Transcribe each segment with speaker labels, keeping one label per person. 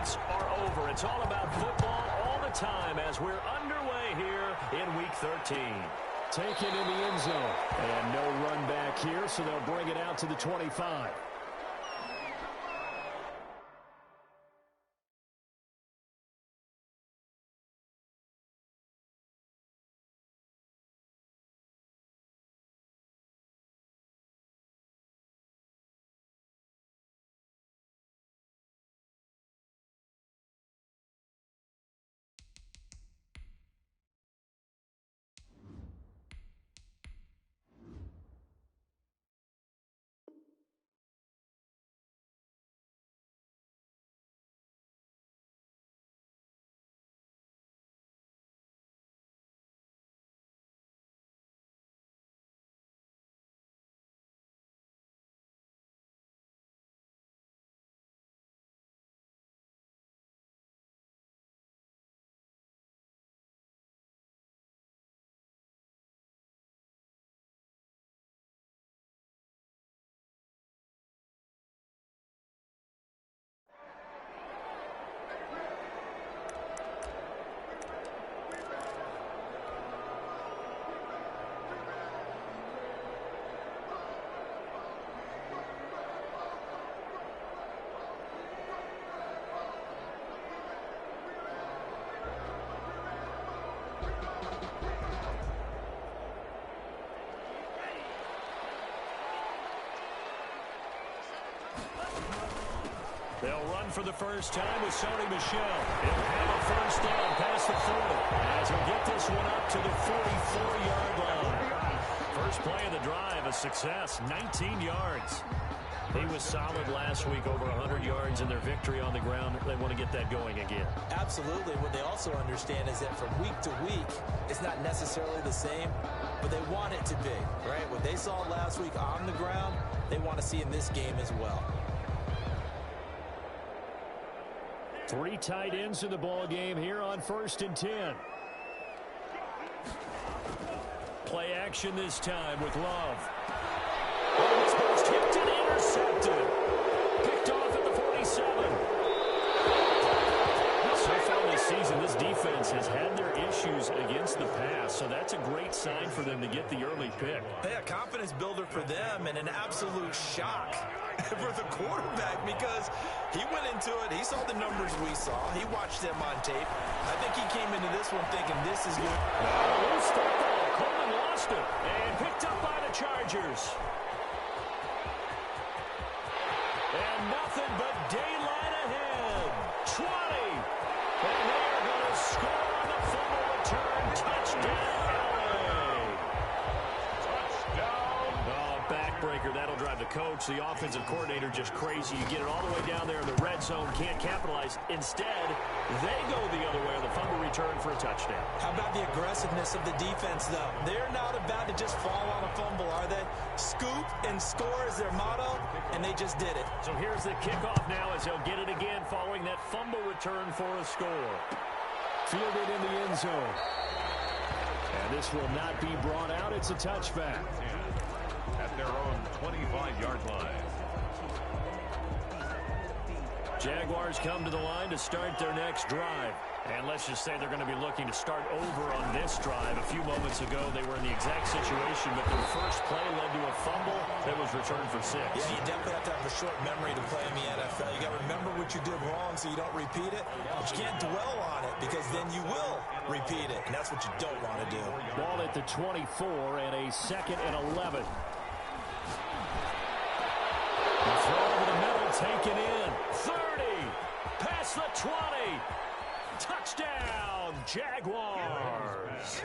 Speaker 1: breaks are over. It's all about football all the time as we're underway here in Week 13.
Speaker 2: Taken in the end zone. And no run back here, so they'll bring it out to the 25. They'll run for the first time with Sony Michel. He'll have a first down past the 40 as he'll get this one up to the 44-yard line. First play of the drive, a success, 19 yards. He was solid last week, over 100 yards in their victory on the ground. They want to get that going again.
Speaker 3: Absolutely. What they also understand is that from week to week, it's not necessarily the same, but they want it to be, right? What they saw last week on the ground, they want to see in this game as well.
Speaker 2: 3 tight ends in the ball game here on 1st and 10. Play action this time with Love. This ball's tipped and intercepted. Picked off at the 47. So far this season, this defense has had their issues against the pass, so that's a great sign for them to get the early pick.
Speaker 3: Yeah, confidence builder for them and an absolute shock for the quarterback because he went into it. He saw the numbers we saw. He watched them on tape. I think he came into this one thinking this is good.
Speaker 1: Loose football. Coleman lost it and picked up by the Chargers. And nothing but daylight ahead. 20. And they're going to score on the fumble return. Touchdown, LA. Touchdown. Oh, backbreaker. That'll drive the coach, the offensive coordinator, just crazy. You get it all the way down there in the red zone. Can't capitalize. Instead, they go the other way on the fumble return for a touchdown.
Speaker 3: How about the aggressiveness of the defense, though? They're not about to just fall on a fumble, are they? Scoop and score is their motto, and they just did it.
Speaker 1: So here's the kickoff now as they'll get it again following that fumble return for a score.
Speaker 2: Fielded in the end zone. And this will not be brought out. It's a touchback.
Speaker 4: At their own 25-yard line.
Speaker 1: Jaguars come to the line to start their next drive. And let's just say they're going to be looking to start over on this drive. A few moments ago, they were in the exact situation, but their first play led to a fumble that was returned for 6.
Speaker 3: Yeah, you definitely have to have a short memory to play in the NFL. You got to remember what you did wrong so you don't repeat it. But you can't dwell on it because then you will repeat it, and that's what you don't want to do.
Speaker 2: Ball at the 24 and a 2nd and 11.
Speaker 1: The throw over the middle, taken in. 30, past the 20. Touchdown, Jaguars.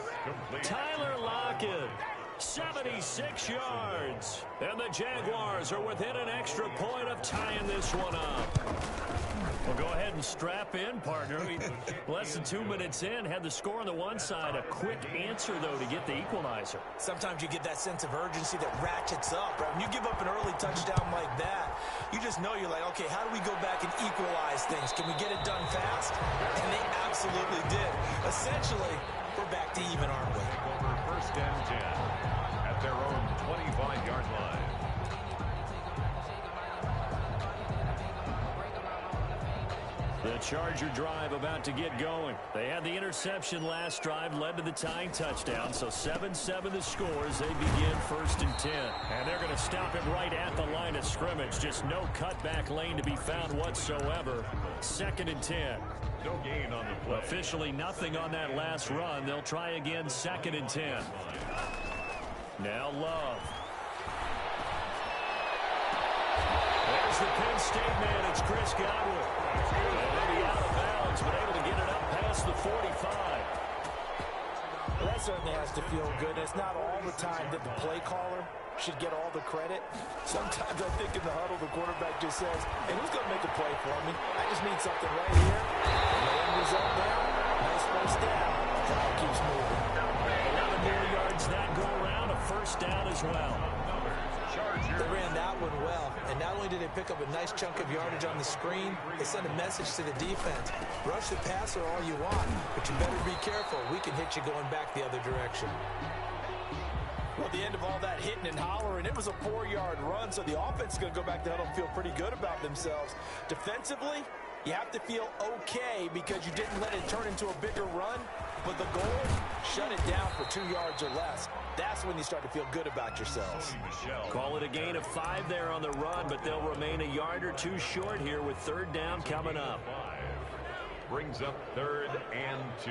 Speaker 1: Tyler Lockett, 76 yards. And the Jaguars are within an extra point of tying this one up. Well, go ahead and strap in, partner. Less than 2 minutes in, had the score on the one side. A quick answer, though, to get the equalizer.
Speaker 3: Sometimes you get that sense of urgency that ratchets up, right? When you give up an early touchdown like that, you just know you're like, okay, how do we go back and equalize things? Can we get it done fast? And they absolutely did. Essentially, we're back to even, aren't we?
Speaker 4: Over 1st and 10 at their own 25-yard line.
Speaker 1: The Charger drive about to get going. They had the interception last drive, led to the tying touchdown. So 7-7 the score as they begin 1st and 10. And they're going to stop it right at the line of scrimmage. Just no cutback lane to be found whatsoever. 2nd and 10.
Speaker 4: No gain on the play.
Speaker 1: Officially nothing on that last run. They'll try again 2nd and 10. Now Love. There's the Penn State man. It's Chris Godwin. And maybe out of bounds, but able to get it up past the 45.
Speaker 3: Well, that certainly has to feel good. It's not all the time that the play caller should get all the credit. Sometimes I think in the huddle, the quarterback just says, hey, who's going to make a play for me? I just need something right here. And the end result there, nice first down. Clock keeps moving.
Speaker 1: 11 more yards that go around, a first down as well.
Speaker 3: They ran that one well, and not only did they pick up a nice chunk of yardage on the screen, they sent a message to the defense. Rush the passer all you want, but you better be careful. We can hit you going back the other direction. Well, the end of all that hitting and hollering, it was a 4-yard run, so the offense is going to go back to huddle and feel pretty good about themselves. Defensively, you have to feel okay because you didn't let it turn into a bigger run, but the goal, shut it down for 2 yards or less. That's when you start to feel good about yourselves.
Speaker 1: Call it a gain of 5 there on the run, but they'll remain a yard or two short here with 3rd down coming up.
Speaker 4: Brings up 3rd and 2.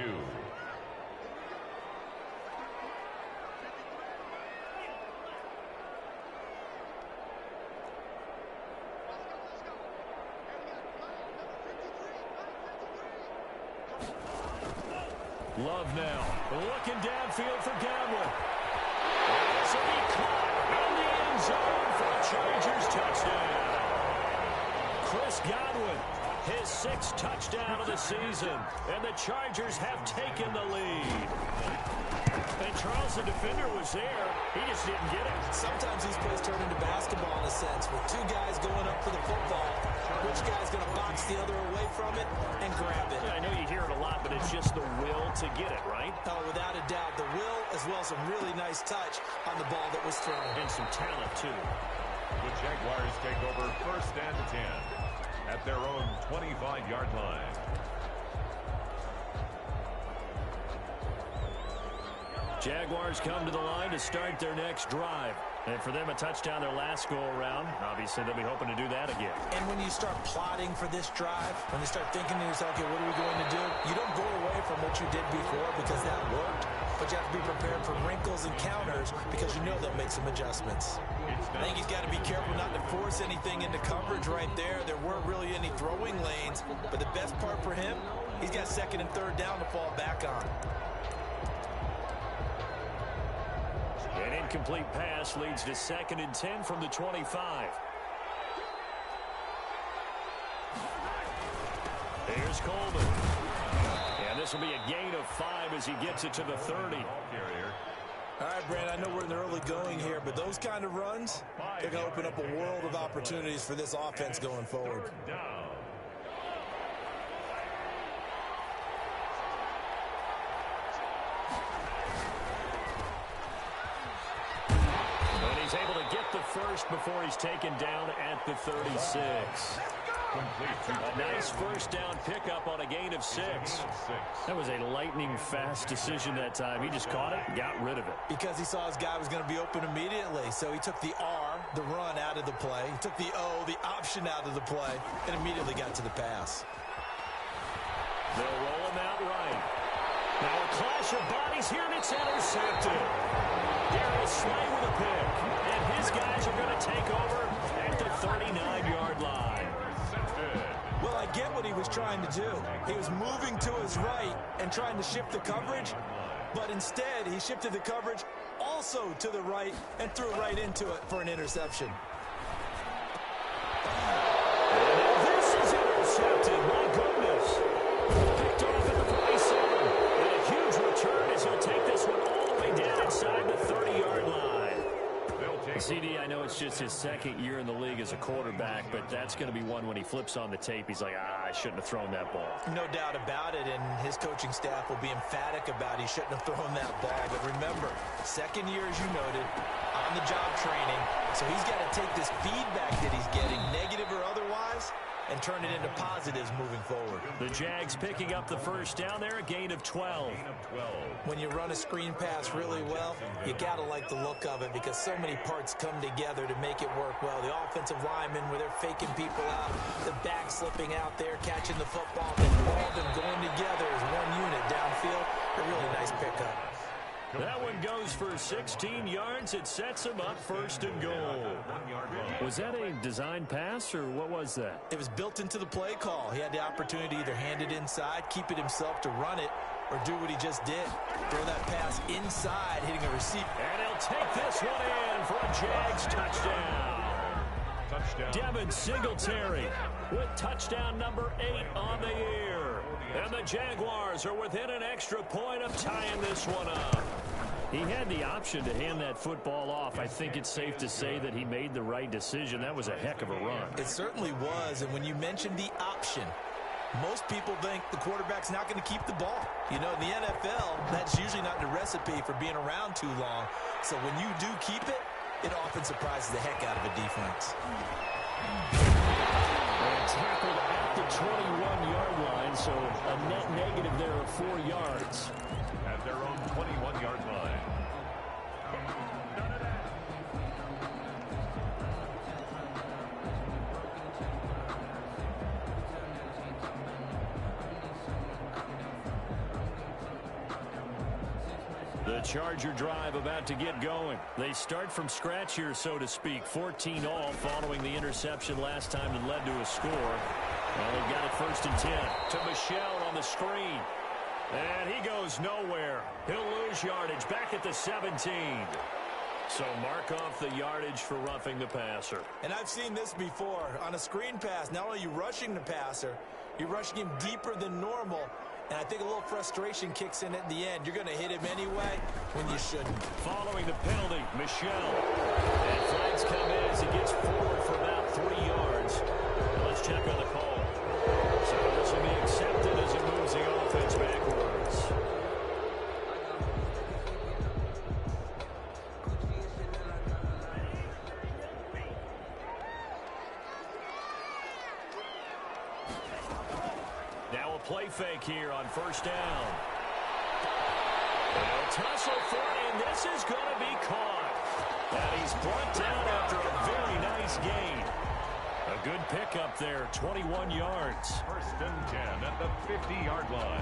Speaker 1: Love now, looking downfield for Godwin. So he caught in the end zone for a Chargers touchdown. Chris Godwin, his 6th touchdown of the season, and the Chargers have taken the lead. And Charles, the defender, was there. He just didn't get it.
Speaker 3: Sometimes these plays turn into basketball in a sense, with 2 guys going up for the football. Which guy's going to box the other away from it and grab it?
Speaker 1: I know you hear it a lot, but it's just the will to get it, right?
Speaker 3: Oh, without a doubt. The will, as well as some really nice touch on the ball that was thrown.
Speaker 1: And some talent, too.
Speaker 4: The Jaguars take over 1st and 10 at their own 25-yard line.
Speaker 1: Jaguars come to the line to start their next drive. And for them, a touchdown their last go-around. Obviously, they'll be hoping to do that again.
Speaker 3: And when you start plotting for this drive, when you start thinking to yourself, okay, what are we going to do? You don't go away from what you did before because that worked. But you have to be prepared for wrinkles and counters because you know they'll make some adjustments. I think he's got to be careful not to force anything into coverage right there. There weren't really any throwing lanes. But the best part for him, he's got 2nd and 3rd down to fall back on.
Speaker 1: An incomplete pass leads to 2nd and 10 from the 25. Here's Coleman. And this will be a gain of 5 as he gets it to the 30.
Speaker 3: All right, Brand, I know we're in the early going here, but those kind of runs, they're going to open up a world of opportunities for this offense going forward.
Speaker 1: He's able to get the first before he's taken down at the 36. A nice first down pickup on a gain of 6. That was a lightning-fast decision that time. He just caught it and got rid of it.
Speaker 3: Because he saw his guy was going to be open immediately. So he took the R, the run, out of the play. He took the O, the option, out of the play, and immediately got to the pass.
Speaker 1: They'll roll him out right. Now a clash of bodies here, and it's intercepted. Darius Slay with a pick. And his guys are going to take over at the 39-yard line.
Speaker 3: Well, I get what he was trying to do. He was moving to his right and trying to shift the coverage, but instead he shifted the coverage also to the right and threw right into it for an interception.
Speaker 1: And this is intercepted. My goodness. Picked off at the 47. And a huge return as he'll take this one all the way down inside the 30-yard line. CD, I know it's just his 2nd year in the league as a quarterback, but that's going to be one when he flips on the tape, he's like, I shouldn't have thrown that ball.
Speaker 3: No doubt about it, and his coaching staff will be emphatic about he shouldn't have thrown that ball. But remember, 2nd year, as you noted, on-the-job training, so he's got to take this feedback that he's getting, negative or otherwise, and and turn it into positives moving forward.
Speaker 1: The Jags picking up the first down there, a gain of 12.
Speaker 3: When you run a screen pass really well, you got to like the look of it because so many parts come together to make it work well. The offensive linemen, where they're faking people out, the back slipping out there, catching the football, and all of them going together as one unit downfield. A really nice pickup.
Speaker 1: That one goes for 16 yards. It sets him up first and goal. Was that a design pass, or what was that?
Speaker 3: It was built into the play call. He had the opportunity to either hand it inside, keep it himself to run it, or do what he just did. Throw that pass inside, hitting a receiver.
Speaker 1: And he'll take this one in for a Jags touchdown. Devin Singletary with touchdown number 8 on the year. And the Jaguars are within an extra point of tying this one up. He had the option to hand that football off. I think it's safe to say that he made the right decision. That was a heck of a run.
Speaker 3: It certainly was, and when you mentioned the option, most people think the quarterback's not going to keep the ball. You know, in the NFL, that's usually not the recipe for being around too long. So when you do keep it, it often surprises the heck out of a defense.
Speaker 1: And tackled at the 21-yard line, so a net negative there of 4 yards.
Speaker 4: At their own 21-yard line.
Speaker 1: The Charger drive about to get going. They start from scratch here, so to speak. 14 all following the interception last time that led to a score. Well, they've got it first and 10 to Michel on the screen. And he goes nowhere. He'll lose yardage back at the 17. So mark off the yardage for roughing the passer.
Speaker 3: And I've seen this before. On a screen pass, not only are you rushing the passer, you're rushing him deeper than normal. And I think a little frustration kicks in at the end. You're going to hit him anyway when you shouldn't.
Speaker 1: Following the penalty, Michel. And flags come in as he gets forward for about 3 yards. Let's check on the call. So this will be accepted as it moves the offense backwards. Now a play fake here on first down. A tussle for it, and this is going to be caught. And he's brought down after a very nice gain. A good pickup there, 21 yards.
Speaker 4: First and 10 at the 50-yard line.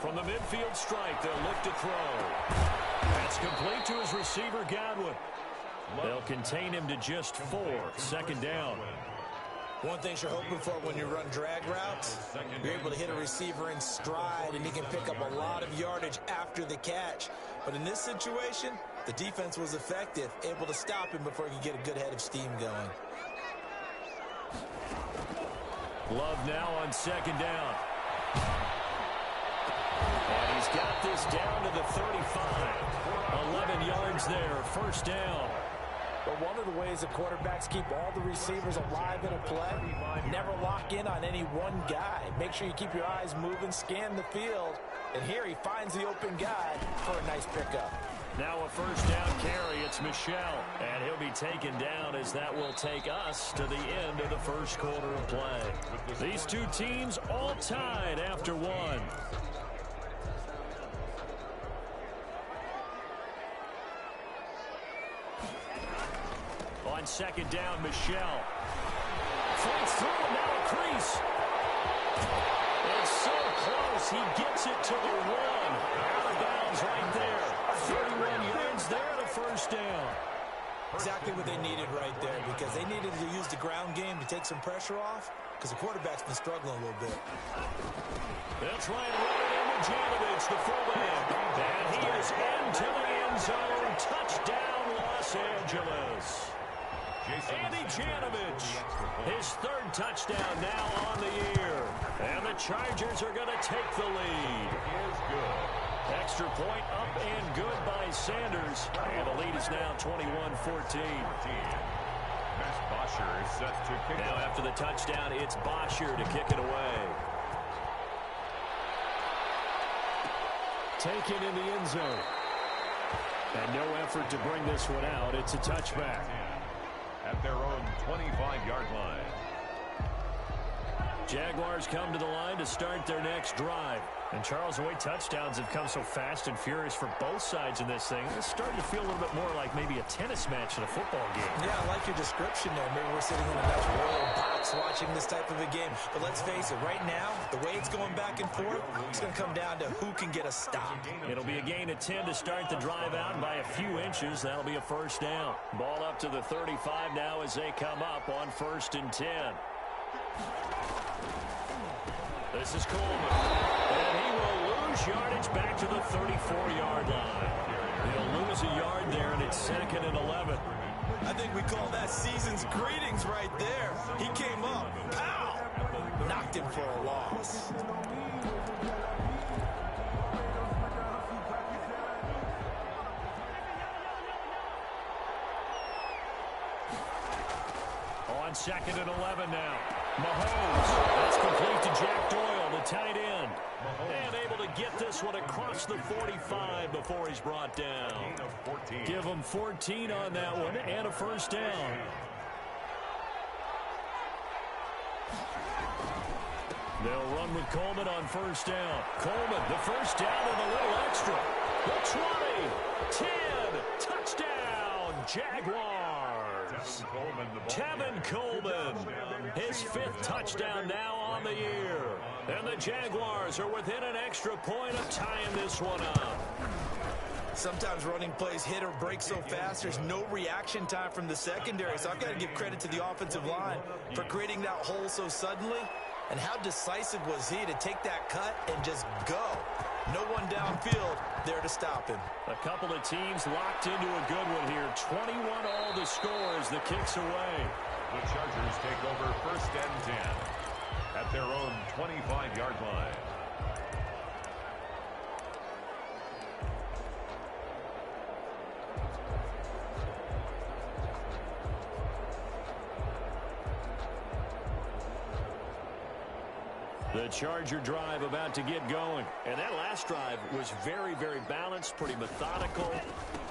Speaker 1: From the midfield strike, they'll look to throw. That's complete to his receiver, Godwin. They'll contain him to just 4. Second down.
Speaker 3: One thing you're hoping for when you run drag routes, you're able to hit a receiver in stride, and he can pick up a lot of yardage after the catch. But in this situation, the defense was effective, able to stop him before he could get a good head of steam going.
Speaker 1: Love now on second down. And he's got this down to the 35. 11 yards there, first down.
Speaker 3: But one of the ways the quarterbacks keep all the receivers alive in a play, never lock in on any one guy. Make sure you keep your eyes moving, scan the field. And here he finds the open guy for a nice pickup.
Speaker 1: Now a first down carry, it's Michel. And he'll be taken down as that will take us to the end of the first quarter of play. These two teams all tied after one. On second down, Michel. Flies through, now a crease. It's so close, he gets it to the 1. Out of bounds right there. 31 yards there, the first down.
Speaker 3: Exactly what they needed right there, because they needed to use the ground game to take some pressure off, because the quarterback's been struggling a little bit.
Speaker 1: They'll try and run it into Janovich, the fullback. And he is into the end zone. Touchdown, Los Angeles. Andy Janovich, his 3rd touchdown now on the year. And the Chargers are going to take the lead.
Speaker 4: Is good.
Speaker 1: Extra point up and good by Sanders. And the lead is now 21-14.
Speaker 4: Bosher is set to kick
Speaker 1: now
Speaker 4: off.
Speaker 1: after the touchdown, it's Bosher to kick it away. Taken in the end zone. And no effort to bring this one out. It's a touchback.
Speaker 4: At their own 25-yard line.
Speaker 1: Jaguars come to the line to start their next drive. And Charles, the way touchdowns have come so fast and furious for both sides in this thing, it's starting to feel a little bit more like maybe a tennis match in a football game.
Speaker 3: Yeah, I like your description there. Maybe we're sitting in a nice royal box watching this type of a game. But let's face it, right now, the way it's going back and forth, it's going to come down to who can get a stop.
Speaker 1: It'll be a gain of 10 to start the drive out, and by a few inches, that'll be a first down. Ball up to the 35 now as they come up on 1st and 10. This is Coleman. And he will lose yardage back to the 34-yard line. He'll lose a yard there, and it's 2nd and 11.
Speaker 3: I think we call that season's greetings right there. He came up, pow! Knocked him for a loss.
Speaker 1: On 2nd and 11 now. Mahomes. That's complete to Jack Doyle, the tight end. And able to get this one across the 45 before he's brought down. Give him 14 on that one and a first down. They'll run with Coleman on first down. Coleman, the first down and a little extra. The 20, 10, touchdown, Jaguars. Tevin Coleman, his 5th touchdown now on the year. And the Jaguars are within an extra point of tying this one up.
Speaker 3: Sometimes running plays hit or break so fast, there's no reaction time from the secondary. So I've got to give credit to the offensive line for creating that hole so suddenly. And how decisive was he to take that cut and just go? No one downfield there to stop him.
Speaker 1: A couple of teams locked into a good one here. 21 all the scores, the kicks away.
Speaker 4: The Chargers take over 1st and 10 at their own 25-yard line.
Speaker 1: The Charger drive about to get going. And that last drive was very, very balanced, pretty methodical.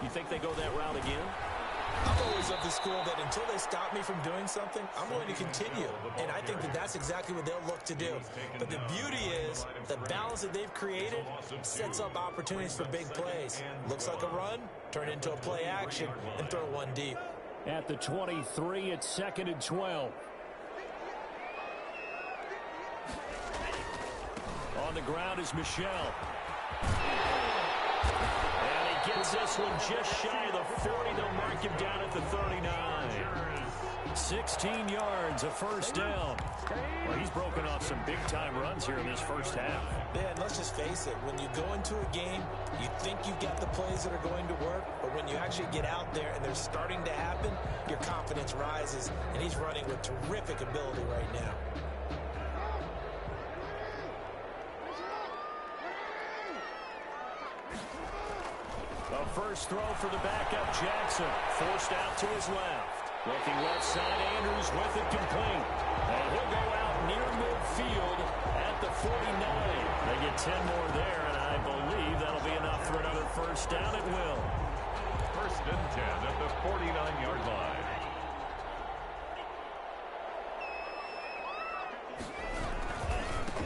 Speaker 1: You think they go that route again?
Speaker 3: I'm always of the school that until they stop me from doing something, I'm going to continue. And I think that that's exactly what they'll look to do. But the beauty is the balance that they've created sets up opportunities for big plays. Looks like a run, turn into a play action, and throw one deep.
Speaker 1: At the 23, it's 2nd and 12. On the ground is Michel. And he gets this one just shy of the 40. They'll mark him down at the 39. 16 yards, a first down. Well, he's broken off some big-time runs here in this first half.
Speaker 3: Yeah, and let's just face it. When you go into a game, you think you've got the plays that are going to work, but when you actually get out there and they're starting to happen, your confidence rises, and he's running with terrific ability right now.
Speaker 1: A first throw for the backup, Jackson. Forced out to his left. Looking left side, Andrews with it complete. And he'll go out near midfield at the 49. They get 10 more there, and I believe that'll be enough for another first down. It will.
Speaker 4: 1st and 10 at the 49-yard line.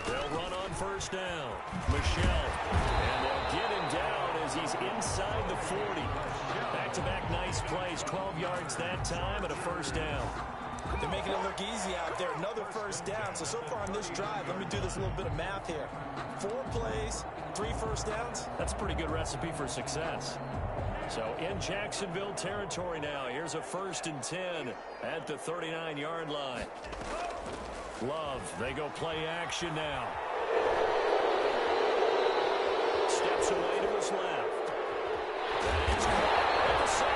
Speaker 1: They'll run on first down. Michel. And they'll get him down as he's inside the 40. Back-to-back nice plays. 12 yards that time and a first down.
Speaker 3: They're making it look easy out there. Another first down. So far on this drive, let me do this little bit of math here. 4 plays, 3 first downs.
Speaker 1: That's a pretty good recipe for success. So in Jacksonville territory now. Here's a 1st and 10 at the 39-yard line. Love, they go play action now. Steps away to his left. And he's caught at the 7.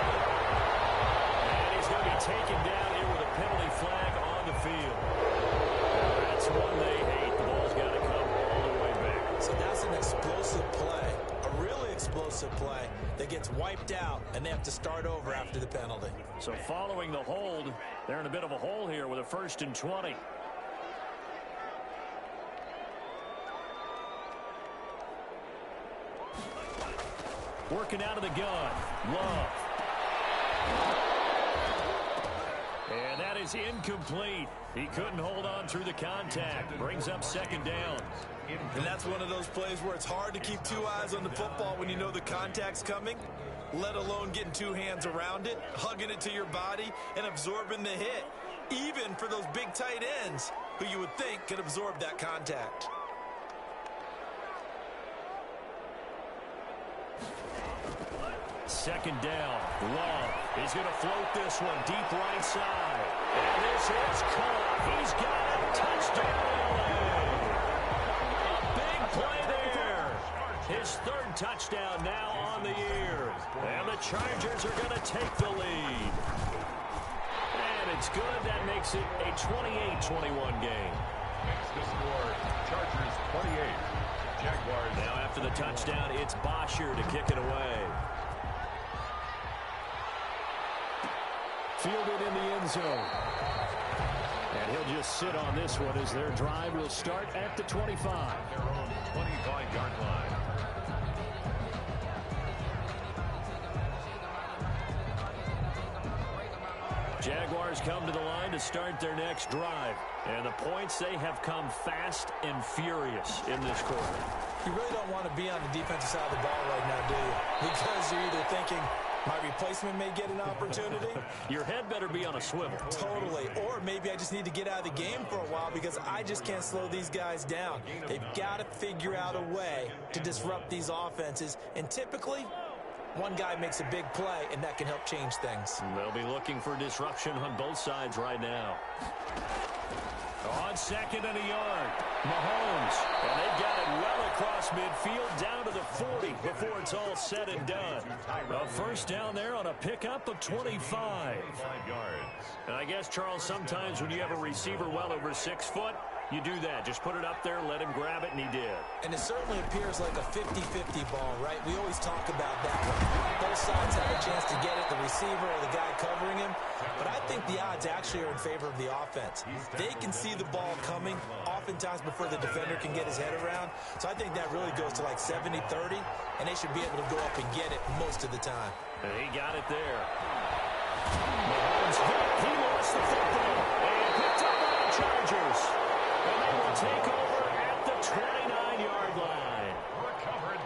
Speaker 1: And he's going to be taken down here with a penalty flag on the field. That's one they hate. The ball's got to come all the way back.
Speaker 3: So that's an explosive play, a really explosive play that gets wiped out, and they have to start over after the penalty.
Speaker 2: So following the hold, they're in a bit of a hole here with a 1st and 20. Working out of the gun. Love. And that is incomplete. He couldn't hold on through the contact. Brings up 2nd down.
Speaker 3: And that's one of those plays where it's hard to keep 2 eyes on the football when you know the contact's coming, let alone getting 2 hands around it, hugging it to your body, and absorbing the hit, even for those big tight ends who you would think could absorb that contact.
Speaker 2: Second down. Love is going to float this one deep right side. And this is caught. He's got it. Touchdown, LA. A big play there. His 3rd touchdown now on the year. And the Chargers are going to take the lead. And it's good. That makes it a 28-21 game.
Speaker 4: Next to score, Chargers 28. Jaguars.
Speaker 2: Now after the touchdown, it's Bosher to kick it away. Fielded in the end zone. And he'll just sit on this one as their drive will start at the 25.
Speaker 4: Their own 25-yard line.
Speaker 2: Jaguars come to the line to start their next drive. And the points, they have come fast and furious in this quarter.
Speaker 3: You really don't want to be on the defensive side of the ball right now, do you? Because you're either thinking, my replacement may get an opportunity.
Speaker 2: Your head better be on a swivel.
Speaker 3: Totally. Or maybe I just need to get out of the game for a while because I just can't slow these guys down. They've got to figure out a way to disrupt these offenses. And typically, one guy makes a big play, and that can help change things.
Speaker 2: They'll be looking for disruption on both sides right now. On 2nd and a yard, Mahomes. And they've got it well across midfield down to the 40 before it's all said and done. A 1st down there on a pickup of 25. And I guess, Charles, sometimes when you have a receiver well over 6 foot, you do that. Just put it up there, let him grab it, and he did.
Speaker 3: And it certainly appears like a 50-50 ball, right? We always talk about that one. Both sides have a chance to get it, the receiver or the guy covering him. But I think the odds actually are in favor of the offense. They can see the ball coming oftentimes before the defender can get his head around. So I think that really goes to like 70-30, and they should be able to go up and get it most of the time.
Speaker 2: And he got it there. Mahomes hit. He lost the football. And picked up by the Chargers. And they will take over at the 29-yard line.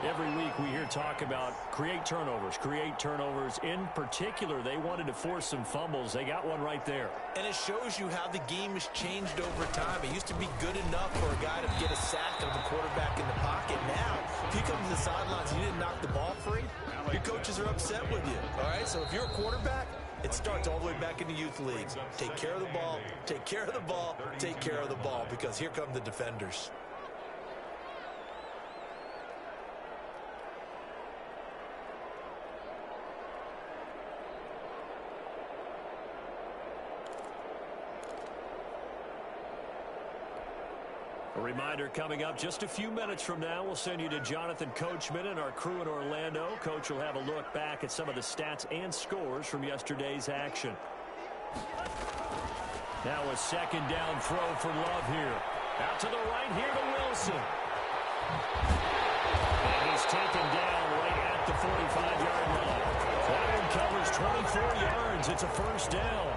Speaker 2: Every week we hear talk about create turnovers. In particular, they wanted to force some fumbles. They got one right there.
Speaker 3: And it shows you how the game has changed over time. It used to be good enough for a guy to get a sack of the quarterback in the pocket. Now, if you come to the sidelines and you didn't knock the ball free, your coaches are upset with you. All right, so if you're a quarterback, it starts all the way back in the youth leagues. Take care of the ball, take care of the ball, take care of the ball, because here come the defenders.
Speaker 2: A reminder coming up just a few minutes from now, we'll send you to Jonathan Coachman and our crew in Orlando. Coach will have a look back at some of the stats and scores from yesterday's action. Now a 2nd down throw for Love here. Out to the right here to Wilson. And he's taken down right at the 45-yard line. That one covers 24 yards. It's a 1st down.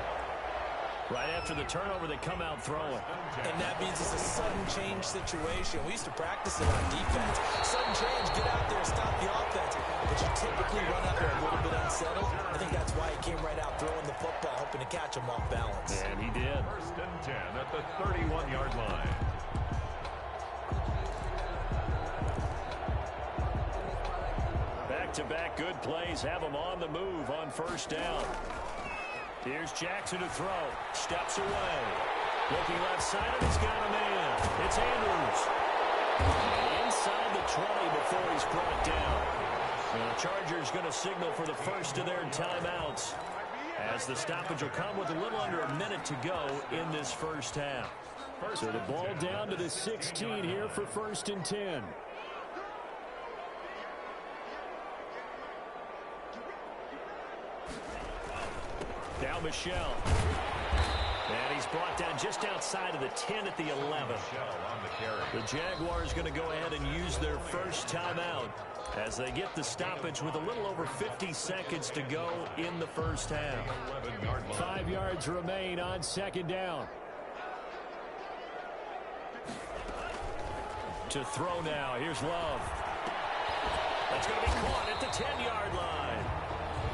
Speaker 2: Right after the turnover, they come out throwing.
Speaker 3: And that means it's a sudden change situation. We used to practice it on defense. Sudden change, get out there, stop the offense. But you typically run out there a little bit unsettled. I think that's why he came right out throwing the football, hoping to catch him off balance.
Speaker 2: And he did.
Speaker 4: 1st and 10 at the 31-yard line.
Speaker 2: Back-to-back good plays have him on the move on 1st down. Here's Jackson to throw. Steps away. Looking left side, and he's got a man. It's Andrews. And inside the 20 before he's brought down. And the Chargers going to signal for the first of their timeouts, as the stoppage will come with a little under a minute to go in this 1st half. So the ball down to the 16 here for 1st and 10.
Speaker 1: now Michel. And he's brought down just outside of the 10 at the 11. The Jaguars going to go ahead and use their first timeout as they get the stoppage with a little over 50 seconds to go in the first half.
Speaker 2: 5 yards remain on second down.
Speaker 1: To throw now. Here's Love. That's going to be caught at the 10-yard line.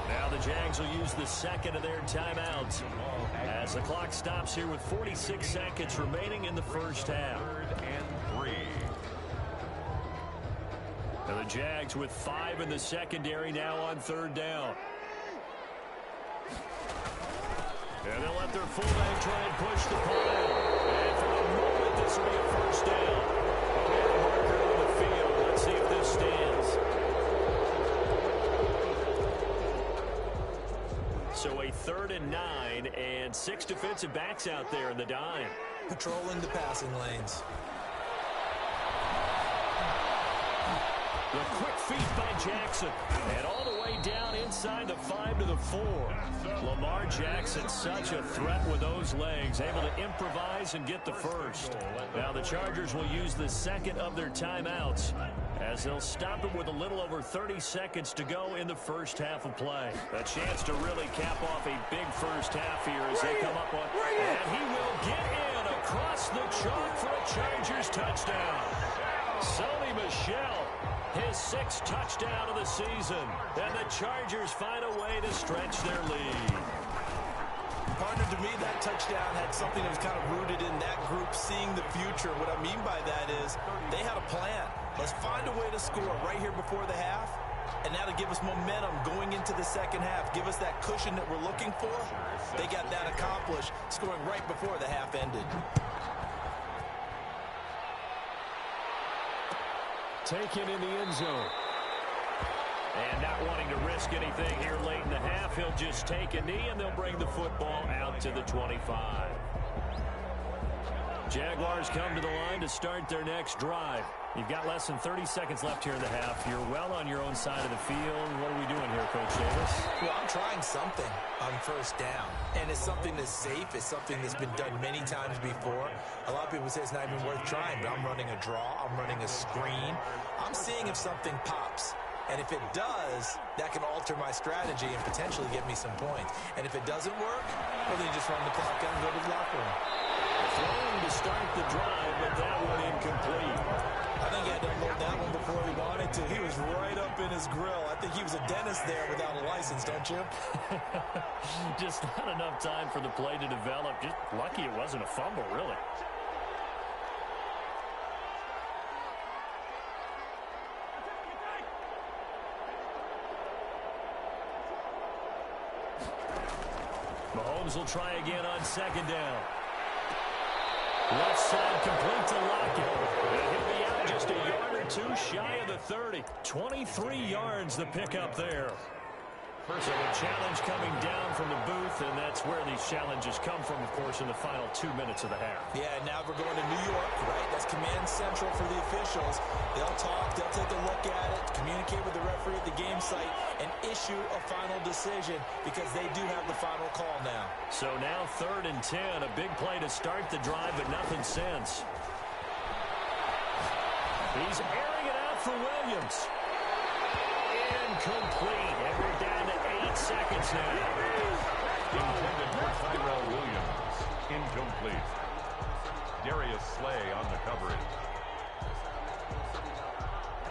Speaker 1: Now the Jags will use the second of their timeouts as the clock stops here with 46 seconds remaining in the first half. Now the Jags with 5 in the secondary now on third down. And they'll let their fullback try and push the play. And for the moment, this will be a first down. We have a marker on the field. Let's see if this stands. So a 3rd and 9 and 6 defensive backs out there in the dime.
Speaker 3: Patrolling the passing lanes.
Speaker 1: The quick feet by Jackson. And all the way down inside the 5 to the 4. Lamar Jackson, such a threat with those legs. Able to improvise and get the first. Now the Chargers will use the second of their timeouts as they'll stop it with a little over 30 seconds to go in the first half of play. A chance to really cap off a big first half here as they come up on. And he will get in across the chalk for a Chargers touchdown. Sony Michel, his 6th touchdown of the season. And the Chargers find a way to stretch their lead.
Speaker 3: Partner, to me, that touchdown had something that was kind of rooted in that group seeing the future. What I mean by that is they had a plan. Let's find a way to score right here before the half. And now to give us momentum going into the second half. Give us that cushion that we're looking for. They got that accomplished, scoring right before the half ended.
Speaker 2: Taken in the end zone.
Speaker 1: And not wanting to risk anything here late in the half, he'll just take a knee and they'll bring the football out to the 25. Jaguars come to the line to start their next drive. You've got less than 30 seconds left here in the half. You're well on your own side of the field. What are we doing here, Coach Davis?
Speaker 3: Well, I'm trying something on first down. And it's something that's safe. It's something that's been done many times before. A lot of people say it's not even worth trying, but I'm running a draw. I'm running a screen. I'm seeing if something pops. And if it does, that can alter my strategy and potentially get me some points. And if it doesn't work, well, then you just run the clock out and go to the locker room.
Speaker 1: Throwing to start the drive, but that one incomplete.
Speaker 3: I think he had to unload that one before he wanted to. He was right up in his grill. I think he was a dentist there without a license, don't you?
Speaker 1: Just not enough time for the play to develop. Just lucky it wasn't a fumble, really. Mahomes will try again on second down. Left side complete to Lockett. And he'll be out just a yard or two shy of the 30. 23 yards the pickup there. So a challenge coming down from the booth, and that's where these challenges come from, of course, in the final 2 minutes of the half.
Speaker 3: Yeah, now we're going to New York, right? That's command central for the officials. They'll talk, they'll take a look at it, communicate with the referee at the game site, and issue a final decision because they do have the final call now.
Speaker 1: So now 3rd and 10, a big play to start the drive, but nothing since. He's airing it out for Williams. Incomplete, and we're down to 8 seconds now.
Speaker 4: Intended for Tyrell Williams. Incomplete. Darius Slay on the coverage.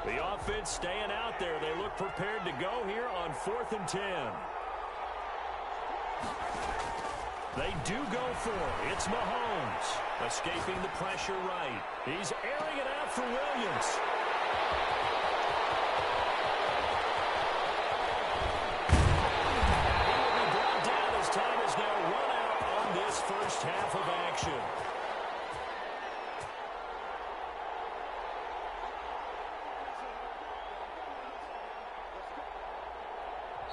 Speaker 1: The offense staying out there. They look prepared to go here on 4th and 10. They do go for it. It's Mahomes. Escaping the pressure right. He's airing it out for Williams. Time is now run out on this first half of action.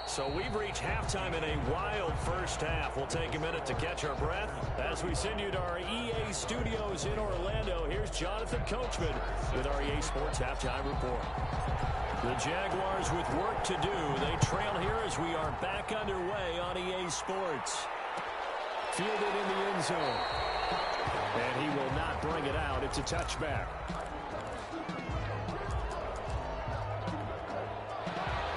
Speaker 1: So we've reached halftime in a wild first half. We'll take a minute to catch our breath as we send you to our EA studios in Orlando. Here's Jonathan Coachman with our EA Sports Halftime Report. The Jaguars with work to do. They trail here as we are back underway on EA Sports.
Speaker 2: Fielded in the end zone. And he will not bring it out. It's a touchback.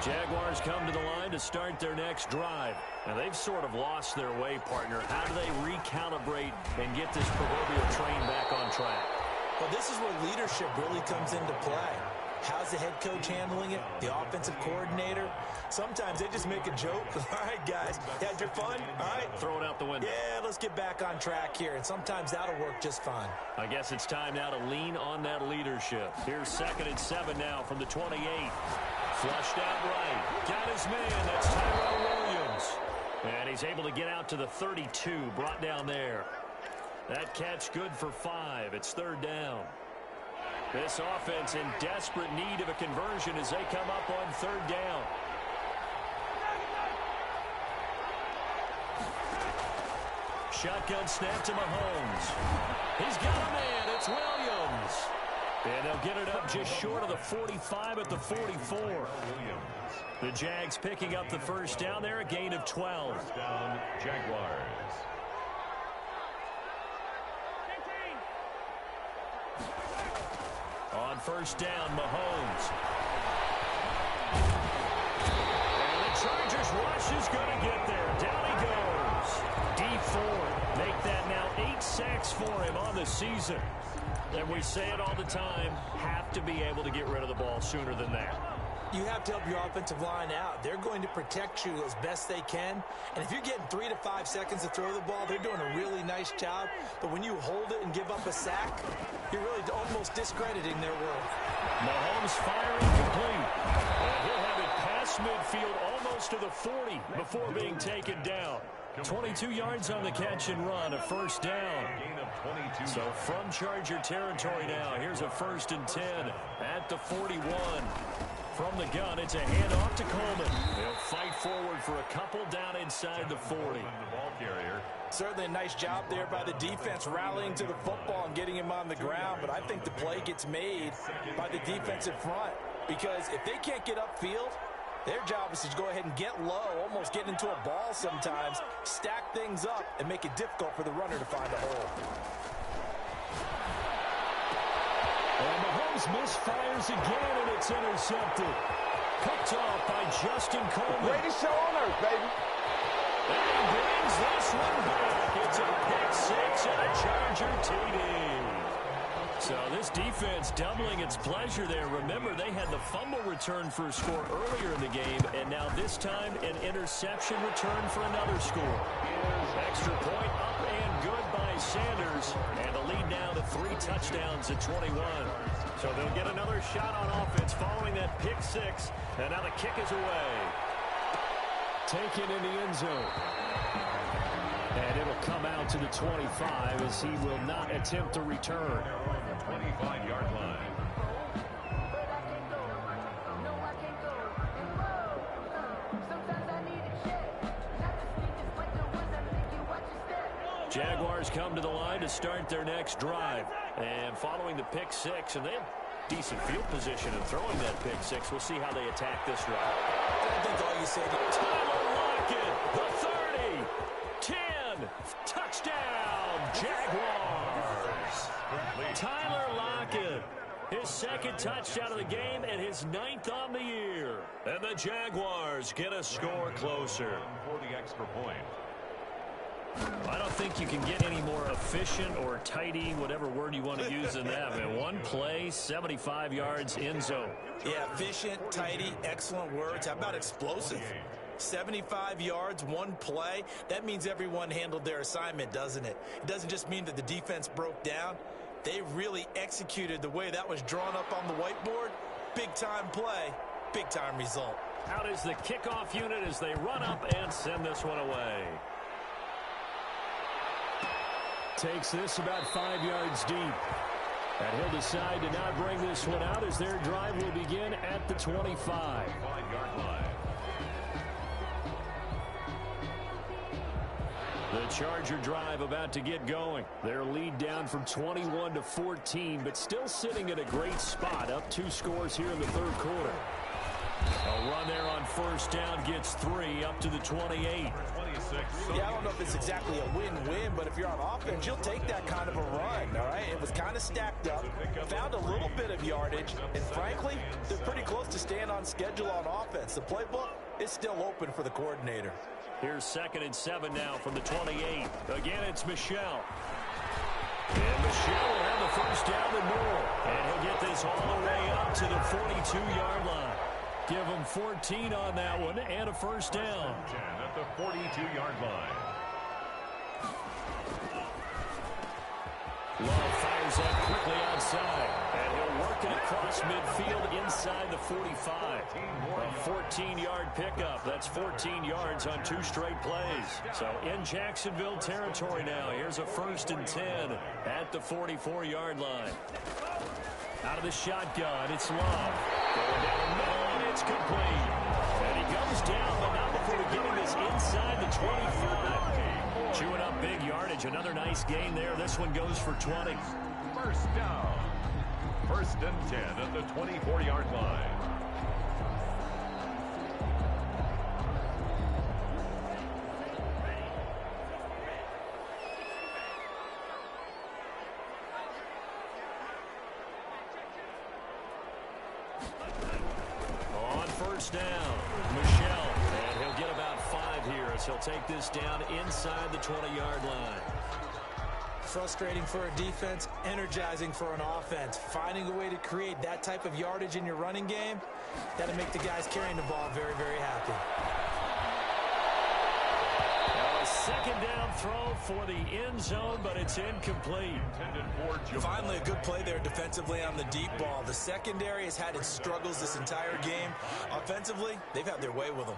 Speaker 2: Jaguars come to the line to start their next drive. And they've sort of lost their way, partner. How do they recalibrate and get this proverbial train back on track?
Speaker 3: Well, this is where leadership really comes into play. How's the head coach handling it? The offensive coordinator? Sometimes they just make a joke. All right, guys, had your fun? All right.
Speaker 2: Throw it out the window.
Speaker 3: Yeah, let's get back on track here. And sometimes that'll work just fine.
Speaker 2: I guess it's time now to lean on that leadership. Here's 2nd and 7 now from the 28. Flushed out right. Got his man. That's Tyrell Williams. And he's able to get out to the 32. Brought down there. That catch good for 5. It's 3rd down. This offense in desperate need of a conversion as they come up on 3rd down. Shotgun snap to Mahomes. He's got a man. It's Williams. And they'll get it up just short of the 45 at the 44. The Jags picking up the 1st down there, a gain of 12.
Speaker 4: 1st down, Jaguars.
Speaker 2: On 1st down, Mahomes. And the Chargers rush is going to get there. Down he goes. D4 make that now 8 sacks for him on the season. And we say it all the time, have to be able to get rid of the ball sooner than that.
Speaker 3: You have to help your offensive line out. They're going to protect you as best they can. And if you're getting 3 to 5 seconds to throw the ball, they're doing a really nice job. But when you hold it and give up a sack, you're really almost discrediting their work.
Speaker 2: Mahomes firing complete. And he'll have it past midfield almost to the 40 before being taken down. 22 yards on the catch and run, a 1st down. So from Charger territory now, here's a 1st and 10 at the 41. From the gun, it's a handoff to Coleman. They'll fight forward for a couple down inside the 40.
Speaker 4: The ball carrier.
Speaker 3: Certainly a nice job there by the defense rallying to the football and getting him on the ground. But I think the play gets made by the defensive front. Because if they can't get upfield, their job is to go ahead and get low, almost get into a ball sometimes, stack things up, and make it difficult for the runner to find a hole.
Speaker 2: And Mahomes misfires again, and it's intercepted. Picked off by Justin Coleman.
Speaker 5: Greatest show on earth, baby.
Speaker 2: And he brings this one back. It's a pick 6 and a Charger TD. So this defense doubling its pleasure there. Remember, they had the fumble return for a score earlier in the game, and now this time an interception return for another score. Extra point up and good by Sanders, and the lead now to 3 touchdowns at 21. So they'll get another shot on offense following that pick 6, and now the kick is away. Taken in the end zone. And it'll come out to the 25 as he will not attempt to return.
Speaker 4: 25-yard line.
Speaker 2: Jaguars come to the line to start their next drive. And following the pick 6, and they have decent field position in throwing that pick 6. We'll see how they attack this drive.
Speaker 3: I think all you say to
Speaker 2: Tyler Lockett, the 30, 10, touchdown, Jaguars. Tyler Lockett, his 2nd touchdown of the game and his 9th on the year. And the Jaguars get a score closer.
Speaker 4: For the extra point.
Speaker 2: I don't think you can get any more efficient or tidy, whatever word you want to use than that. Man, one play, 75 yards, end zone.
Speaker 3: Yeah, efficient, tidy, excellent words. How about explosive? 75 yards, one play. That means everyone handled their assignment, doesn't it? It doesn't just mean that the defense broke down. They really executed the way that was drawn up on the whiteboard. Big-time play, big-time result.
Speaker 2: Out is the kickoff unit as they run up and send this one away. Takes this about 5 yards deep. And he'll decide to not bring this one out as their drive will begin at the 25.
Speaker 4: 5-yard line.
Speaker 2: The Charger drive about to get going. Their lead down from 21 to 14, but still sitting at a great spot. Up 2 scores here in the 3rd quarter. A run there on 1st down gets 3 up to the 28.
Speaker 3: Yeah, I don't know if it's exactly a win-win, but if you're on offense, you'll take that kind of a run, all right? It was kind of stacked up, found a little bit of yardage, and frankly, they're pretty close to staying on schedule on offense. The playbook is still open for the coordinator.
Speaker 1: Here's 2nd and 7 now from the 28. Again, it's Michel. And Michel will have the first down and more. And he'll get this all the way up to the 42-yard line. Give him 14 on that one and a first down.
Speaker 4: 10 at the 42-yard line.
Speaker 1: Love fires up quickly outside. And he'll work it across midfield inside the 45. A 14-yard pickup. That's 14 yards on 2 straight plays. So in Jacksonville territory now. Here's a 1st and 10 at the 44-yard line. Out of the shotgun, it's Love. Going down the middle, and it's complete. And he goes down, but not before getting this inside the 25. Chewing up big yardage. Another nice gain there. This one goes for 20.
Speaker 4: First down. 1st and 10 at the 24-yard line.
Speaker 1: On 1st down, Michel. And he'll get about 5 here as he'll take this down inside the 20-yard line.
Speaker 3: Frustrating for a defense, energizing for an offense. Finding a way to create that type of yardage in your running game, that'll make the guys carrying the ball very, very happy.
Speaker 1: Now a 2nd down throw for the end zone, but it's incomplete.
Speaker 3: Finally, a good play there defensively on the deep ball. The secondary has had its struggles this entire game. Offensively, they've had their way with them.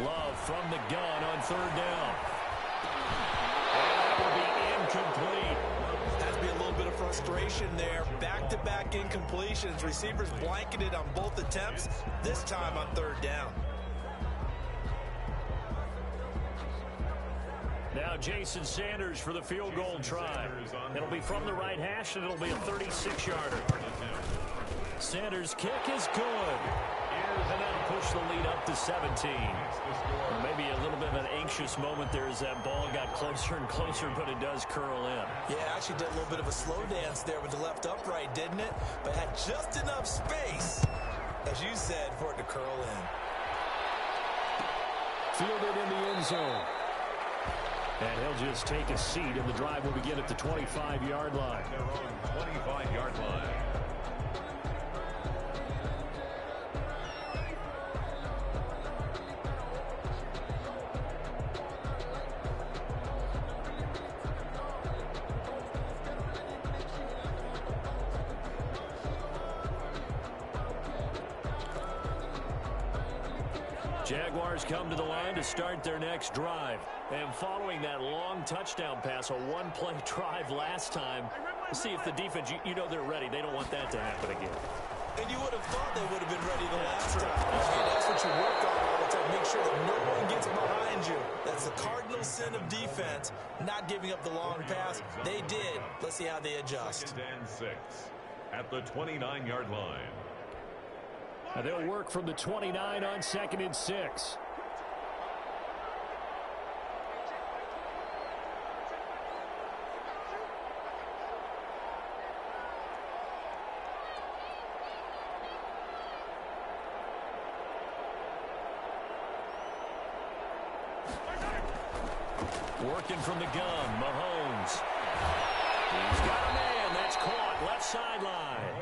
Speaker 1: Love from the gun on 3rd down. And that will be incomplete.
Speaker 3: Has to be a little bit of frustration there. Back-to-back incompletions. Receivers blanketed on both attempts, this time on 3rd down.
Speaker 1: Now Jason Sanders for the field goal try. It'll be from the right hash, and it'll be a 36-yarder. Sanders' kick is good. And that'll push the lead up to 17. Well, maybe a little bit of an anxious moment there as that ball got closer and closer, but it does curl in.
Speaker 3: Yeah, actually did a little bit of a slow dance there with the left upright, didn't it? But had just enough space, as you said, for it to curl in.
Speaker 1: Fielded in the end zone. And he'll just take a seat, and the drive will begin at the 25-yard line.
Speaker 4: Their own 25-yard line.
Speaker 1: Jaguars come to the line to start their next drive. And following that long touchdown pass, a one-play drive last time, see if the defense, you know they're ready. They don't want that to happen again.
Speaker 3: And you would have thought they would have been ready the last time. And that's what you work on all the time. Make sure that no one gets behind you. That's the cardinal sin of defense, not giving up the long pass. They did. Let's see how they adjust.
Speaker 4: 2nd and 6 at the 29-yard line.
Speaker 1: And they'll work from the 29 on 2nd and 6. Working from the gun, Mahomes. He's got a man. That's caught left sideline.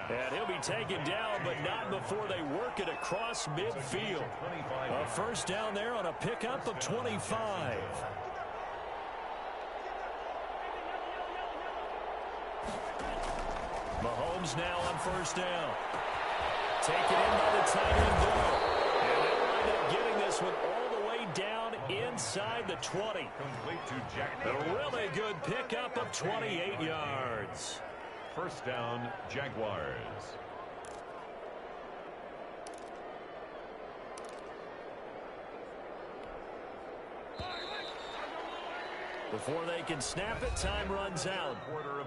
Speaker 1: And he'll be taken down, but not before they work it across midfield. A first down there on a pickup of 25. Mahomes now on first down. Taken in by the tight end Doyle. And they'll wind up getting this one all the way down inside the 20. A really good pickup of 28 yards.
Speaker 4: First down, Jaguars.
Speaker 1: Before they can snap it, time runs out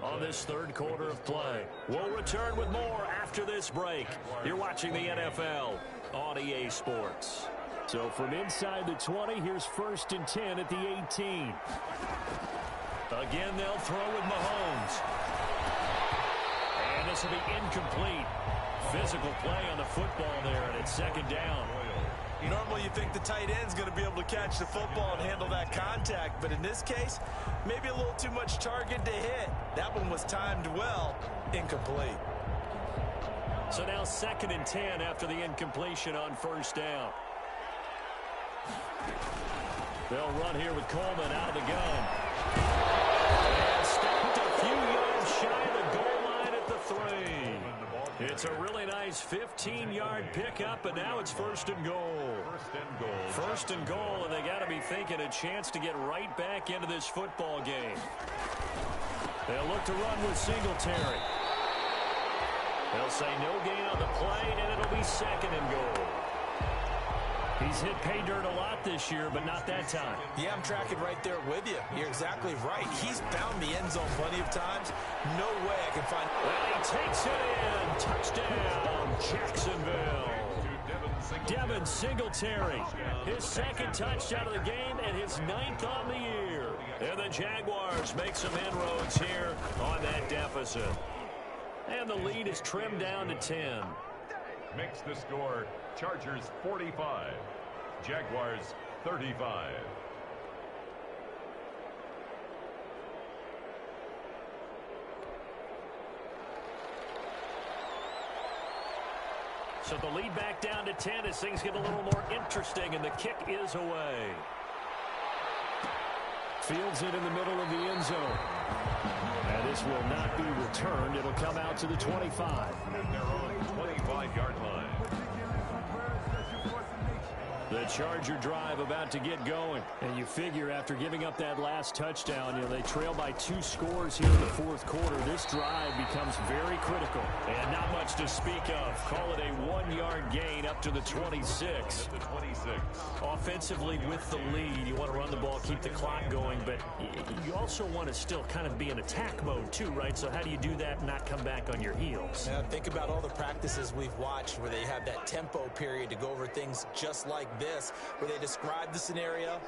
Speaker 1: on this 3rd quarter of play. We'll return with more after this break. You're watching the NFL on EA Sports.
Speaker 2: So from inside the 20, here's 1st and 10 at the 18.
Speaker 1: Again, they'll throw with Mahomes. And this will be incomplete. Physical play on the football there, and it's 2nd down.
Speaker 3: Normally you think the tight end's going to be able to catch the football and handle that contact, but in this case, maybe a little too much target to hit. That one was timed well, incomplete.
Speaker 1: So now 2nd and 10 after the incompletion on 1st down. They'll run here with Coleman out of the gun. And stopped a few yards shy of the goal line at the 3. It's a really nice 15-yard pickup, and now it's 1st and goal. 1st and goal, and they got to be thinking a chance to get right back into this football game. They'll look to run with Singletary. They'll say no gain on the play, and it'll be 2nd and goal. He's hit pay dirt a lot this year, but not that time.
Speaker 3: Yeah, I'm tracking right there with you. You're exactly right. He's found the end zone plenty of times. No way I can find...
Speaker 1: Well, he takes it in. Touchdown, Jacksonville. Devin Singletary. His 2nd touchdown of the game and his 9th on the year. And the Jaguars make some inroads here on that deficit. And the lead is trimmed down to 10.
Speaker 4: Makes the score Chargers 45, Jaguars 35.
Speaker 1: So the lead back down to 10 as things get a little more interesting, and the kick is away.
Speaker 2: Fields it in the middle of the end zone. And this will not be returned. It'll come out to the 25.
Speaker 4: At their own 25-yard line.
Speaker 1: The Charger drive about to get going.
Speaker 2: And you figure after giving up that last touchdown, they trail by 2 scores here in the 4th quarter. This drive becomes very critical.
Speaker 1: And not much to speak of. Call it a 1-yard gain up to the 26.
Speaker 4: The 26.
Speaker 1: Offensively with the lead, you want to run the ball, keep the clock going, but you also want to still kind of be in attack mode too, right? So how do you do that and not come back on your heels?
Speaker 3: Yeah, think about all the practices we've watched where they have that tempo period to go over things just like this, where they describe the scenario,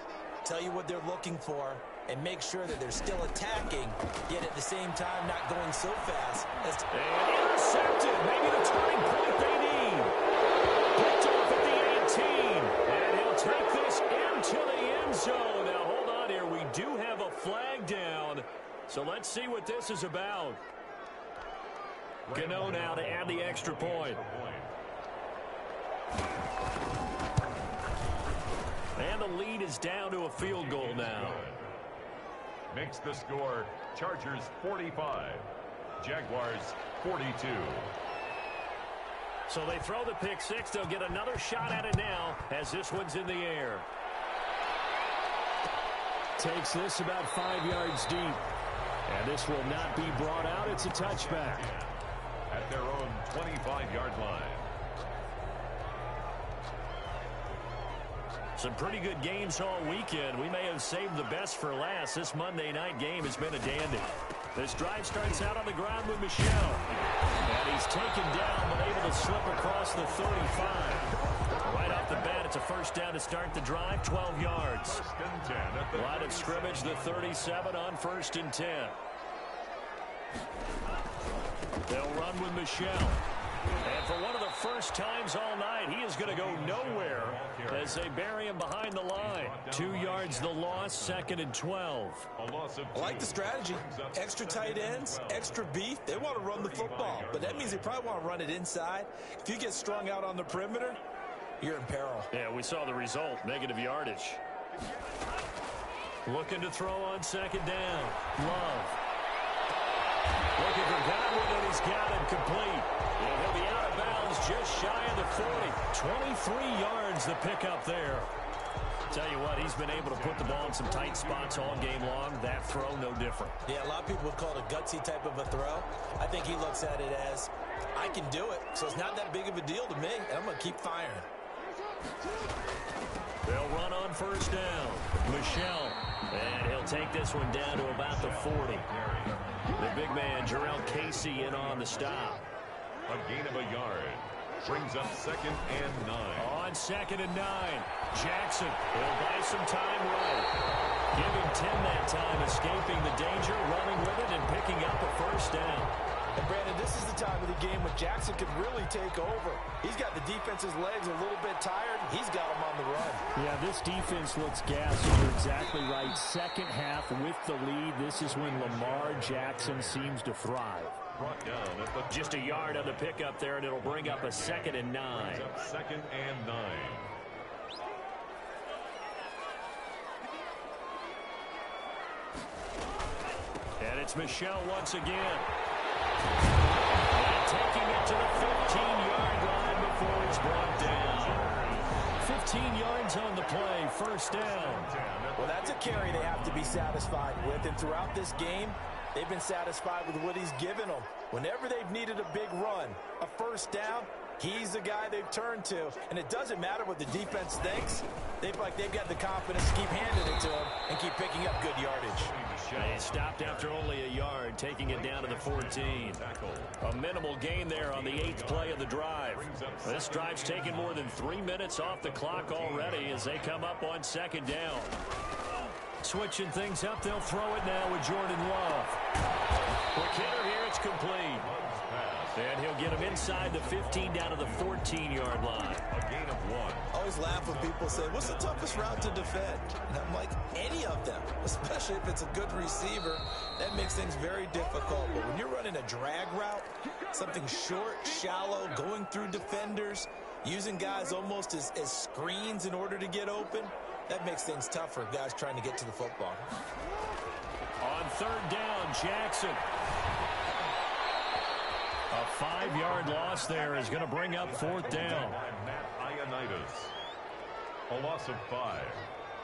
Speaker 3: tell you what they're looking for, and make sure that they're still attacking, yet at the same time not going so fast.
Speaker 1: And intercepted. Maybe the turning point they need. Picked off at the 18. And he'll take this into the end zone. Now, hold on here. We do have a flag down. So let's see what this is about. Gano now to add the extra point. And the lead is down to a field goal now.
Speaker 4: Makes the score Chargers 45, Jaguars 42.
Speaker 1: So they throw the pick six. They'll get another shot at it now as this one's in the air.
Speaker 2: Takes this about 5 yards deep. And this will not be brought out. It's a touchback.
Speaker 4: At their own 25-yard line.
Speaker 1: Some pretty good games all weekend. We may have saved the best for last. This Monday night game has been a dandy. This drive starts out on the ground with Michel. And he's taken down but able to slip across the 35. Right off the bat, it's a first down to start the drive, 12 yards.
Speaker 4: First and 10 at the
Speaker 1: Line of scrimmage, the 37 on 1st and 10. They'll run with Michel. And for one of the first times all night, he is going to go nowhere as they bury him behind the line. 2 yards the loss, 2nd and 12.
Speaker 3: I like the strategy. Extra tight ends, extra beef. They want to run the football, but that means they probably want to run it inside. If you get strung out on the perimeter, you're in peril.
Speaker 1: Yeah, we saw the result, negative yardage. Looking to throw on 2nd down. Love. Looking for Godwin, and he's got him complete. And he'll be out of bounds just shy of the 40. 23 yards the pickup there. Tell you what, he's been able to put the ball in some tight spots all game long. That throw, no different.
Speaker 3: Yeah, a lot of people would call it a gutsy type of a throw. I think he looks at it as, I can do it, so it's not that big of a deal to me, and I'm going to keep firing.
Speaker 1: They'll run on 1st down. Michel. And he'll take this one down to about the 40. The big man, Jarrell Casey, in on the stop.
Speaker 4: A gain of a yard. Brings up 2nd and 9.
Speaker 2: On 2nd and 9. Jackson will buy some time right. Give him 10 that time, escaping the danger, running with it, and picking up a first down.
Speaker 3: And Brandon, this is the time of the game when Jackson could really take over. He's got the defense's legs a little bit tired. He's got them on the run.
Speaker 2: Yeah, this defense looks gassed. You're exactly right. Second half with the lead. This is when Lamar Jackson seems to thrive.
Speaker 4: Brought down at the
Speaker 1: Just a yard on the pickup there, and it'll bring up a 2nd and 9.
Speaker 4: Brings up 2nd and 9.
Speaker 1: And it's Michel once again. And taking it to the 15-yard line before he's brought down.
Speaker 2: 15 yards on the play, first down.
Speaker 3: Well, that's a carry they have to be satisfied with. And throughout this game, they've been satisfied with what he's given them. Whenever they've needed a big run, a first down, he's the guy they've turned to. And it doesn't matter what the defense thinks. They've got the confidence to keep handing it to him and keep picking up good yardage.
Speaker 1: They stopped after only a yard, taking it down to the 14. A minimal gain there on the 8th play of the drive. This drive's taken more than 3 minutes off the clock already as they come up on 2nd down. Switching things up, they'll throw it now with Jordan Love. For Kittle here, it's complete. And he'll get him inside the 15 down to the 14-yard line.
Speaker 4: A gain of 1.
Speaker 3: I always laugh when people say, what's the toughest route to defend? And I'm like, any of them, especially if it's a good receiver. That makes things very difficult. But when you're running a drag route, something short, shallow, going through defenders, using guys almost as screens in order to get open, that makes things tough for guys trying to get to the football.
Speaker 1: On 3rd down, Jackson.
Speaker 2: A 5-yard loss there is going to bring up 4th down.
Speaker 4: Matt Ioannidis. A loss of 5.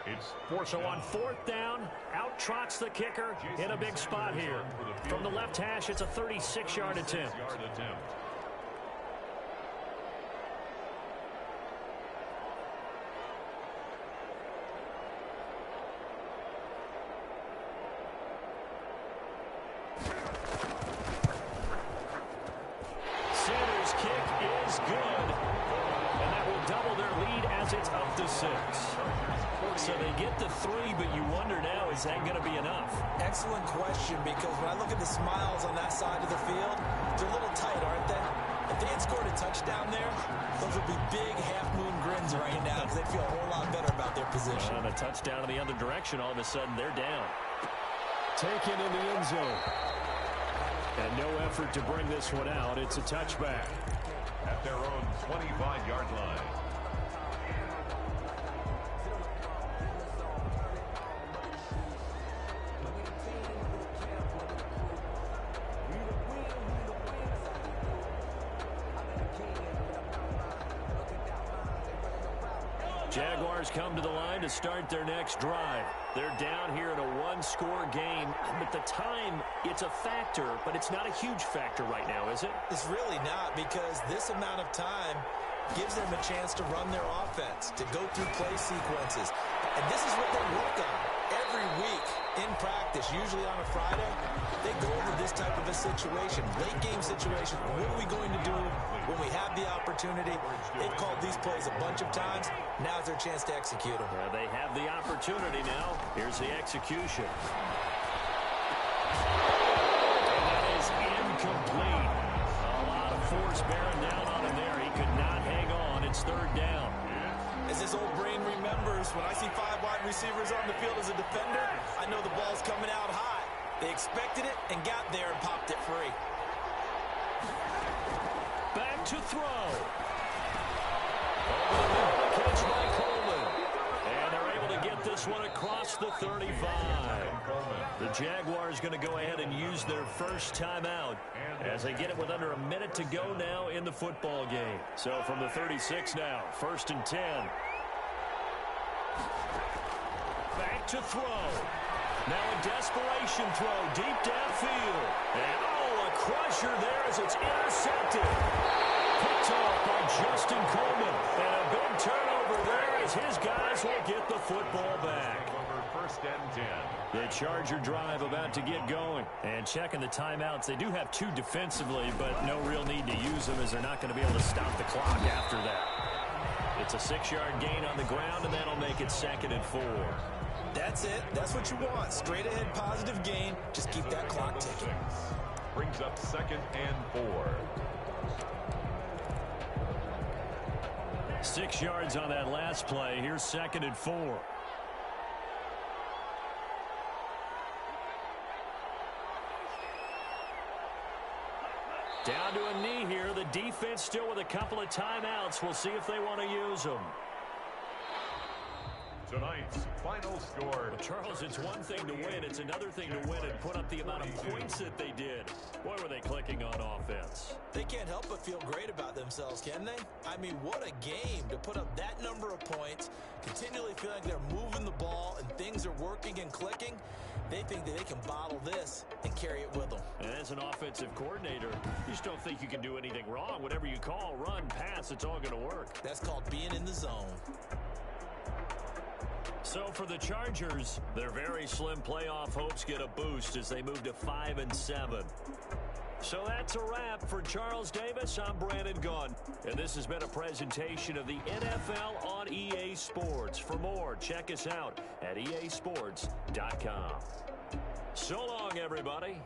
Speaker 4: It's 4th
Speaker 1: So
Speaker 4: down.
Speaker 1: on 4th down, out trots the kicker in a big spot here. From the left hash, it's a 36-yard attempt. Sanders' kick is good. And that will double their lead as it's up to 6. So they get the 3, but you wonder now, is that going to be enough?
Speaker 3: Excellent question, because when I look at the smiles on that side of the field, they're a little tight, aren't they? If they had scored a touchdown there, those would be big half-moon grins right now because they'd feel a whole lot better about their position.
Speaker 1: And a touchdown in the other direction, all of a sudden they're down.
Speaker 2: Taken in the end zone. And no effort to bring this one out. It's a touchback.
Speaker 4: At their own 25-yard line.
Speaker 1: Jaguars come to the line to start their next drive. They're down here in a one-score game, but the time, it's a factor, but it's not a huge factor right now, is it?
Speaker 3: It's really not, because this amount of time gives them a chance to run their offense, to go through play sequences. And this is what they work on every week in practice, usually on a Friday. They go over this type of a situation, late game situation. What are we going to do when we have the opportunity? They've called these plays a bunch of times. Now's their chance to execute them.
Speaker 1: They have the opportunity now. Here's the execution. And that is incomplete. A lot of force bearing down on him there. He could not hang on. It's 3rd down.
Speaker 3: As his old brain remembers, when I see 5 wide receivers on the field as a defender, I know the ball's coming out high. They expected it and got there and popped it free.
Speaker 1: Back to throw. Over the middle, catch by Coleman. And they're able to get this one across the 35. The Jaguars going to go ahead and use their first timeout as they get it with under a minute to go now in the football game. So from the 36 now, 1st and 10. Back to throw. Now a desperation throw deep downfield. And a crusher there as it's intercepted. Picked off by Justin Coleman. And a big turnover there as his guys will get the football back.
Speaker 4: first and 10.
Speaker 1: The Charger drive about to get going.
Speaker 2: And checking the timeouts, they do have 2 defensively, but no real need to use them as they're not going to be able to stop the clock after that. It's a 6-yard gain on the ground, and that'll make it 2nd and 4.
Speaker 3: That's it. That's what you want. Straight ahead positive gain. Just keep that clock ticking.
Speaker 4: Brings up 2nd and 4.
Speaker 2: 6 yards on that last play. Here's 2nd and 4. Down to a knee here. The defense still with a couple of timeouts. We'll see if they want to use them.
Speaker 4: Tonight's final score.
Speaker 1: Well, Charles, it's one thing to win. It's another thing to win and put up the amount of points that they did. Boy, were they clicking on offense.
Speaker 3: They can't help but feel great about themselves, can they? I mean, what a game to put up that number of points, continually feel like they're moving the ball and things are working and clicking. They think that they can bottle this and carry it with them.
Speaker 1: And as an offensive coordinator, you just don't think you can do anything wrong. Whatever you call, run, pass, it's all going to work.
Speaker 3: That's called being in the zone.
Speaker 1: So for the Chargers, their very slim playoff hopes get a boost as they move to 5 and 7. So that's a wrap for Charles Davis. I'm Brandon Gunn, and this has been a presentation of the NFL on EA Sports. For more, check us out at easports.com. So long, everybody.